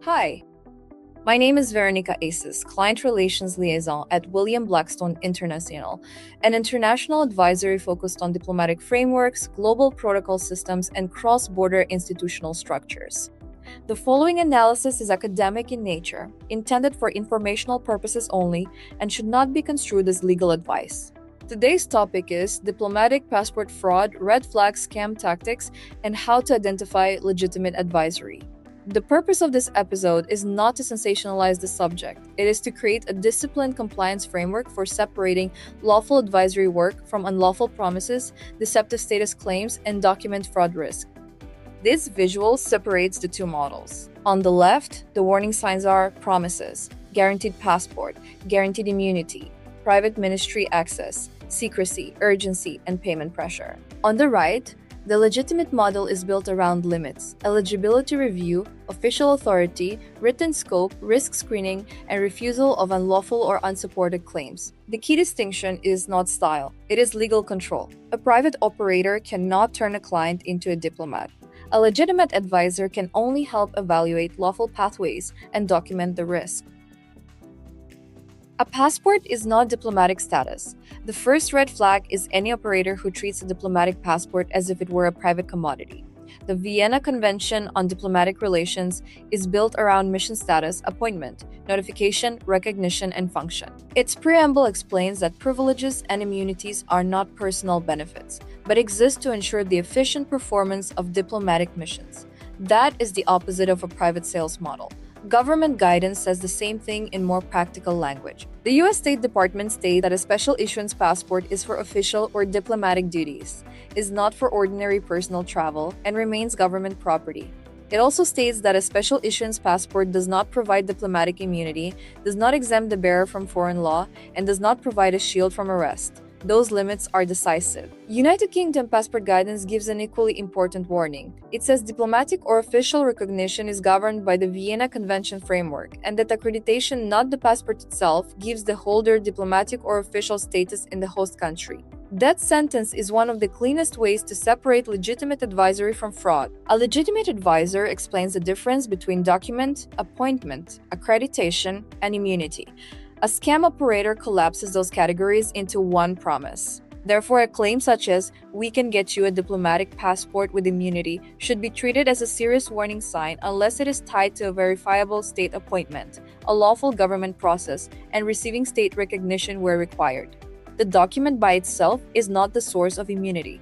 Hi, my name is Veronica Aces, Client Relations Liaison at William Blackstone International, an international advisory focused on diplomatic frameworks, global protocol systems, and cross-border institutional structures. The following analysis is academic in nature, intended for informational purposes only, and should not be construed as legal advice. Today's topic is diplomatic passport fraud, red flag scam tactics, and how to identify legitimate advisory. The purpose of this episode is not to sensationalize the subject. It is to create a disciplined compliance framework for separating lawful advisory work from unlawful promises, deceptive status claims, and document fraud risk. This visual separates the two models. On the left, the warning signs are promises, guaranteed passport, guaranteed immunity, private ministry access, secrecy, urgency, and payment pressure. On the right, the legitimate model is built around limits, eligibility review, official authority, written scope, risk screening, and refusal of unlawful or unsupported claims. The key distinction is not style, it is legal control. A private operator cannot turn a client into a diplomat. A legitimate advisor can only help evaluate lawful pathways and document the risk. A passport is not diplomatic status. The first red flag is any operator who treats a diplomatic passport as if it were a private commodity. The Vienna Convention on Diplomatic Relations is built around mission status, appointment, notification, recognition, and function. Its preamble explains that privileges and immunities are not personal benefits, but exist to ensure the efficient performance of diplomatic missions. That is the opposite of a private sales model. Government guidance says the same thing in more practical language. The U.S. State Department states that a special issuance passport is for official or diplomatic duties, is not for ordinary personal travel, and remains government property. It also states that a special issuance passport does not provide diplomatic immunity, does not exempt the bearer from foreign law, and does not provide a shield from arrest. Those limits are decisive. United Kingdom passport guidance gives an equally important warning. It says diplomatic or official recognition is governed by the Vienna Convention framework, and that accreditation, not the passport itself, gives the holder diplomatic or official status in the host country. That sentence is one of the cleanest ways to separate legitimate advisory from fraud. A legitimate advisor explains the difference between document, appointment, accreditation, and immunity. A scam operator collapses those categories into one promise. Therefore, a claim such as, "We can get you a diplomatic passport with immunity," should be treated as a serious warning sign unless it is tied to a verifiable state appointment, a lawful government process, and receiving state recognition where required. The document by itself is not the source of immunity.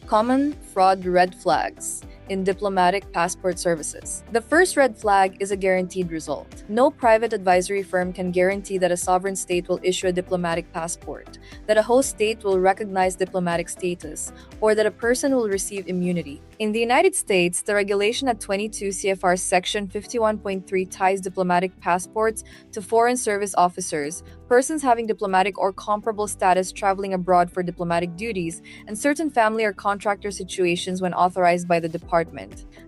Common fraud red flags in diplomatic passport services. The first red flag is a guaranteed result. No private advisory firm can guarantee that a sovereign state will issue a diplomatic passport, that a host state will recognize diplomatic status, or that a person will receive immunity. In the United States, the regulation at 22 CFR Section 51.3 ties diplomatic passports to foreign service officers, persons having diplomatic or comparable status traveling abroad for diplomatic duties, and certain family or contractor situations when authorized by the department.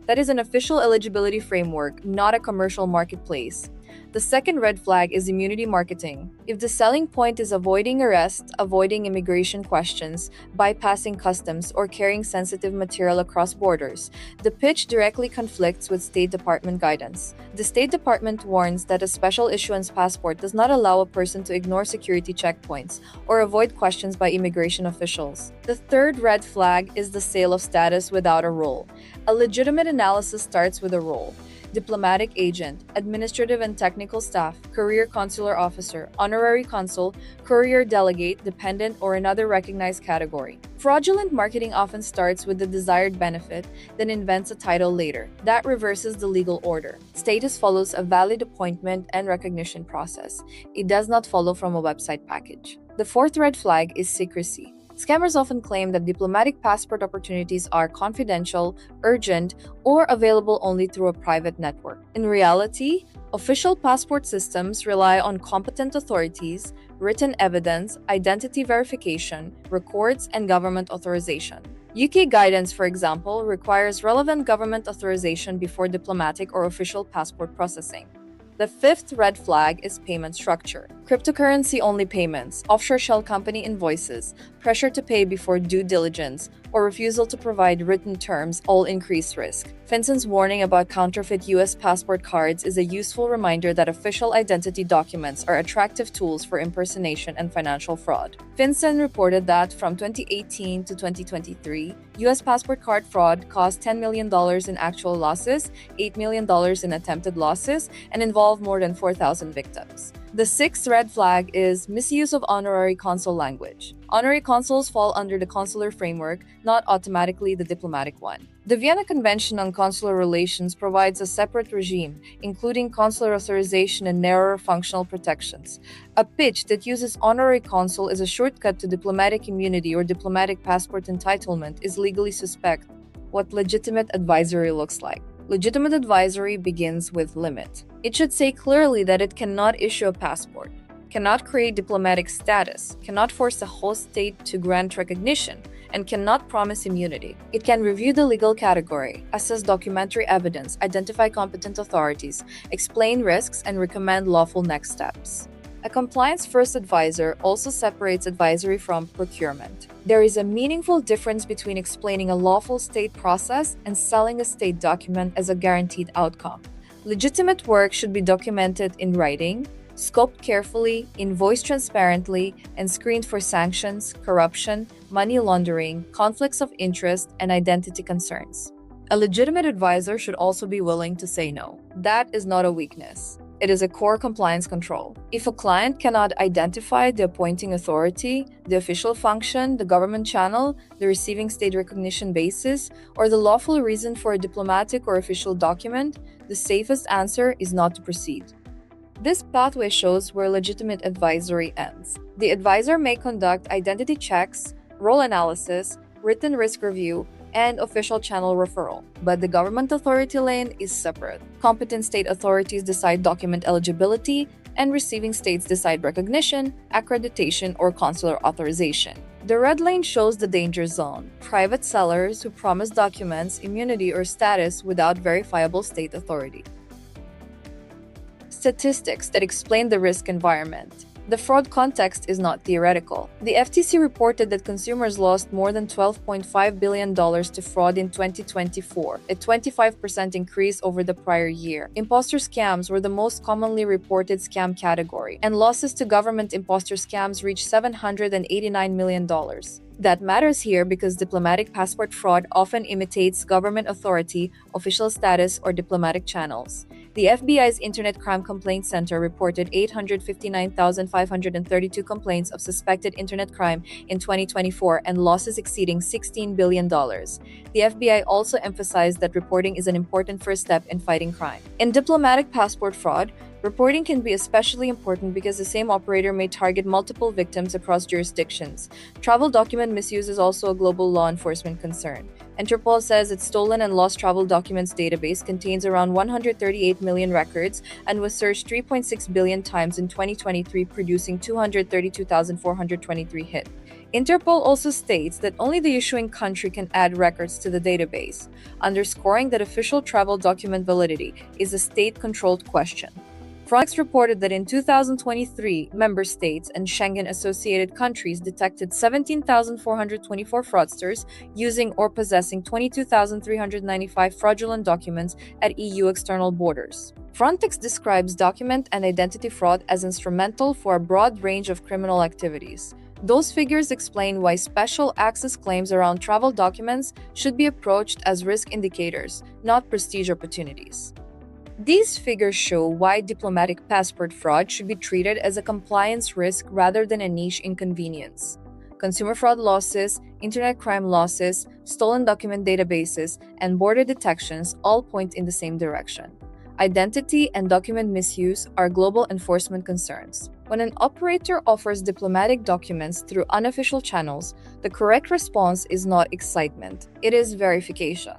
That is an official eligibility framework, not a commercial marketplace. The second red flag is immunity marketing. If the selling point is avoiding arrest, avoiding immigration questions, bypassing customs, or carrying sensitive material across borders, the pitch directly conflicts with State Department guidance. The State Department warns that a special issuance passport does not allow a person to ignore security checkpoints or avoid questions by immigration officials. The third red flag is the sale of status without a role. A legitimate analysis starts with a role. Diplomatic agent, administrative and technical staff, career consular officer, honorary consul, courier delegate, dependent, or another recognized category. Fraudulent marketing often starts with the desired benefit, then invents a title later. That reverses the legal order. Status follows a valid appointment and recognition process. It does not follow from a website package. The fourth red flag is secrecy. Scammers often claim that diplomatic passport opportunities are confidential, urgent, or available only through a private network. In reality, official passport systems rely on competent authorities, written evidence, identity verification, records, and government authorization. UK guidance, for example, requires relevant government authorization before diplomatic or official passport processing. The fifth red flag is payment structure. cryptocurrency-only payments, offshore shell company invoices, pressure to pay before due diligence, or refusal to provide written terms all increase risk. FinCEN's warning about counterfeit U.S. passport cards is a useful reminder that official identity documents are attractive tools for impersonation and financial fraud. FinCEN reported that from 2018 to 2023, U.S. passport card fraud caused $10 million in actual losses, $8 million in attempted losses, and involved more than 4,000 victims. The sixth red flag is misuse of honorary consul language. Honorary consuls fall under the consular framework, not automatically the diplomatic one. The Vienna Convention on Consular Relations provides a separate regime, including consular authorization and narrower functional protections. A pitch that uses honorary consul as a shortcut to diplomatic immunity or diplomatic passport entitlement is legally suspect. What legitimate advisory looks like. Legitimate advisory begins with limit. It should say clearly that it cannot issue a passport, cannot create diplomatic status, cannot force a host state to grant recognition, and cannot promise immunity. It can review the legal category, assess documentary evidence, identify competent authorities, explain risks, and recommend lawful next steps. A compliance-first advisor also separates advisory from procurement. There is a meaningful difference between explaining a lawful state process and selling a state document as a guaranteed outcome. Legitimate work should be documented in writing, scoped carefully, invoiced transparently, and screened for sanctions, corruption, money laundering, conflicts of interest, and identity concerns. A legitimate advisor should also be willing to say no. That is not a weakness. It is a core compliance control. If a client cannot identify the appointing authority, the official function, the government channel, the receiving state recognition basis, or the lawful reason for a diplomatic or official document, the safest answer is not to proceed. This pathway shows where legitimate advisory ends. The advisor may conduct identity checks, role analysis, written risk review, and official channel referral, but the government authority lane is separate. Competent state authorities decide document eligibility, and receiving states decide recognition, accreditation, or consular authorization. The red lane shows the danger zone: private sellers who promise documents, immunity, or status without verifiable state authority. Statistics that explain the risk environment. The fraud context is not theoretical. The FTC reported that consumers lost more than $12.5 billion to fraud in 2024, a 25% increase over the prior year. Imposter scams were the most commonly reported scam category, and losses to government imposter scams reached $789 million. That matters here because diplomatic passport fraud often imitates government authority, official status, or diplomatic channels. The FBI's Internet Crime Complaint Center reported 859,532 complaints of suspected internet crime in 2024 and losses exceeding $16 billion. The FBI also emphasized that reporting is an important first step in fighting crime. In diplomatic passport fraud, reporting can be especially important because the same operator may target multiple victims across jurisdictions. Travel document misuse is also a global law enforcement concern. Interpol says its stolen and lost travel documents database contains around 138 million records and was searched 3.6 billion times in 2023, producing 232,423 hits. Interpol also states that only the issuing country can add records to the database, underscoring that official travel document validity is a state-controlled question. Frontex reported that in 2023, member states and Schengen-associated countries detected 17,424 fraudsters using or possessing 22,395 fraudulent documents at EU external borders. Frontex describes document and identity fraud as instrumental for a broad range of criminal activities. Those figures explain why special access claims around travel documents should be approached as risk indicators, not prestige opportunities. These figures show why diplomatic passport fraud should be treated as a compliance risk rather than a niche inconvenience. Consumer fraud losses, internet crime losses, stolen document databases, and border detections all point in the same direction. Identity and document misuse are global enforcement concerns. When an operator offers diplomatic documents through unofficial channels, the correct response is not excitement, it is verification.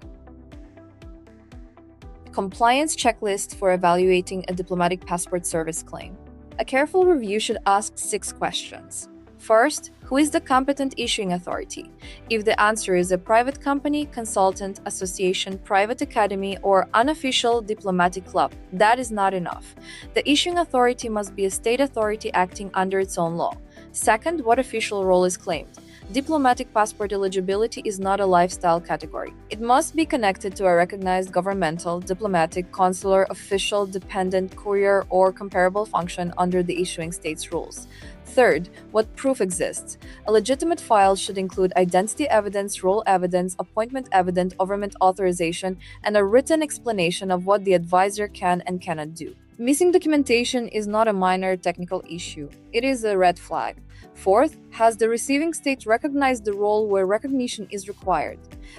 Compliance checklist for evaluating a diplomatic passport service claim. A careful review should ask 6 questions. First, who is the competent issuing authority? If the answer is a private company, consultant, association, private academy, or unofficial diplomatic club, that is not enough. The issuing authority must be a state authority acting under its own law. Second, what official role is claimed? Diplomatic passport eligibility is not a lifestyle category. It must be connected to a recognized governmental, diplomatic, consular, official, dependent, courier, or comparable function under the issuing state's rules. Third, what proof exists? A legitimate file should include identity evidence, role evidence, appointment evidence, government authorization, and a written explanation of what the advisor can and cannot do. Missing documentation is not a minor technical issue. It is a red flag. Fourth, has the receiving state recognized the role where recognition is required?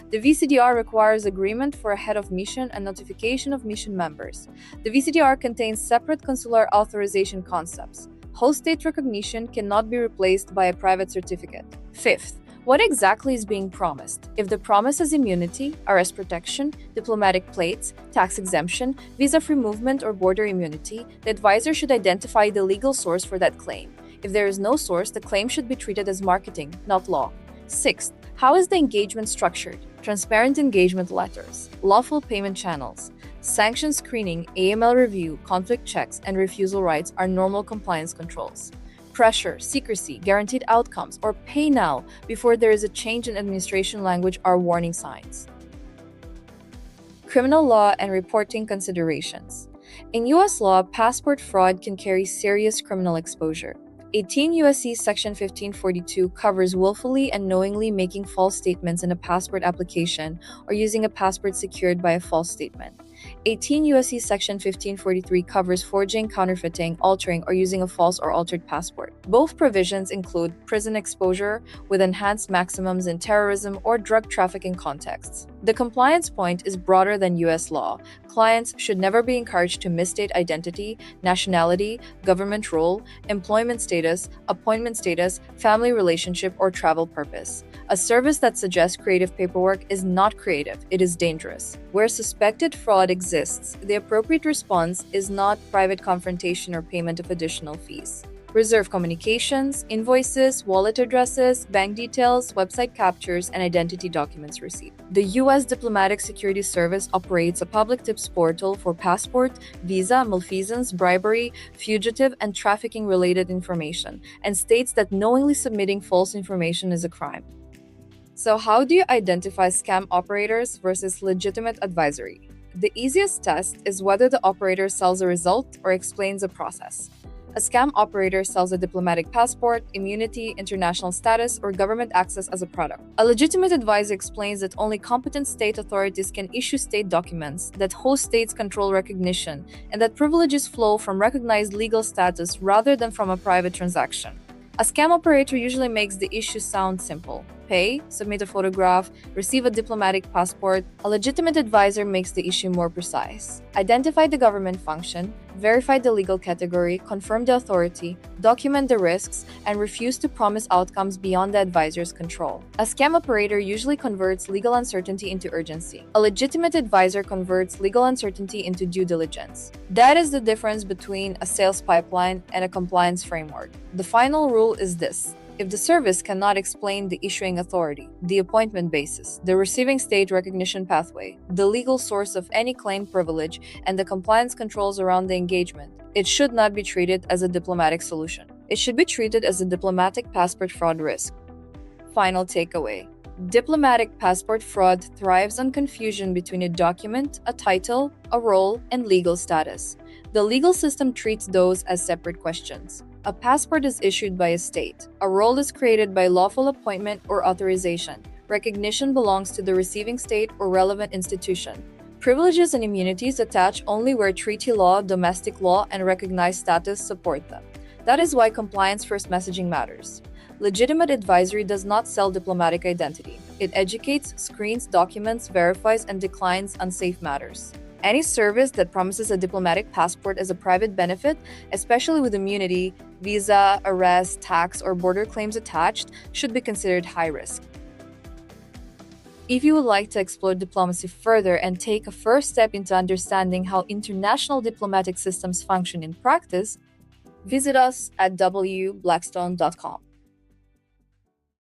The VCDR requires agreement for a head of mission and notification of mission members. The VCDR contains separate consular authorization concepts. Host state recognition cannot be replaced by a private certificate. Fifth, what exactly is being promised? If the promise is immunity, arrest protection, diplomatic plates, tax exemption, visa-free movement, or border immunity, the advisor should identify the legal source for that claim. If there is no source, the claim should be treated as marketing, not law. Sixth, how is the engagement structured? Transparent engagement letters, lawful payment channels, sanction screening, AML review, conflict checks, and refusal rights are normal compliance controls. Pressure, secrecy, guaranteed outcomes, or pay now before there is a change in administration language are warning signs. Criminal law and reporting considerations. In U.S. law, passport fraud can carry serious criminal exposure. 18 U.S.C. Section 1542 covers willfully and knowingly making false statements in a passport application or using a passport secured by a false statement. 18 U.S.C. Section 1543 covers forging, counterfeiting, altering, or using a false or altered passport. Both provisions include prison exposure with enhanced maximums in terrorism or drug trafficking contexts. The compliance point is broader than U.S. law. Clients should never be encouraged to misstate identity, nationality, government role, employment status, appointment status, family relationship, or travel purpose. A service that suggests creative paperwork is not creative, it is dangerous. Where suspected fraud exists, the appropriate response is not private confrontation or payment of additional fees. Reserve communications, invoices, wallet addresses, bank details, website captures, and identity documents received. The U.S. Diplomatic Security Service operates a public tips portal for passport, visa, malfeasance, bribery, fugitive, and trafficking-related information, and states that knowingly submitting false information is a crime. So how do you identify scam operators versus legitimate advisory? The easiest test is whether the operator sells a result or explains a process. A scam operator sells a diplomatic passport, immunity, international status, or government access as a product. A legitimate advisor explains that only competent state authorities can issue state documents, that host states control recognition, and that privileges flow from recognized legal status rather than from a private transaction. A scam operator usually makes the issue sound simple. Pay, submit a photograph, receive a diplomatic passport. A legitimate advisor makes the issue more precise. Identify the government function, verify the legal category, confirm the authority, document the risks, and refuse to promise outcomes beyond the advisor's control. A scam operator usually converts legal uncertainty into urgency. A legitimate advisor converts legal uncertainty into due diligence. That is the difference between a sales pipeline and a compliance framework. The final rule is this. If the service cannot explain the issuing authority, the appointment basis, the receiving state recognition pathway, the legal source of any claimed privilege, and the compliance controls around the engagement, it should not be treated as a diplomatic solution. It should be treated as a diplomatic passport fraud risk. Final takeaway. Diplomatic passport fraud thrives on confusion between a document, a title, a role, and legal status. The legal system treats those as separate questions. A passport is issued by a state. A role is created by lawful appointment or authorization. Recognition belongs to the receiving state or relevant institution. Privileges and immunities attach only where treaty law, domestic law, and recognized status support them. That is why compliance-first messaging matters. Legitimate advisory does not sell diplomatic identity. It educates, screens, documents, verifies, and declines unsafe matters. Any service that promises a diplomatic passport as a private benefit, especially with immunity, visa, arrest, tax, or border claims attached, should be considered high risk. If you would like to explore diplomacy further and take a first step into understanding how international diplomatic systems function in practice, visit us at blackstone.com.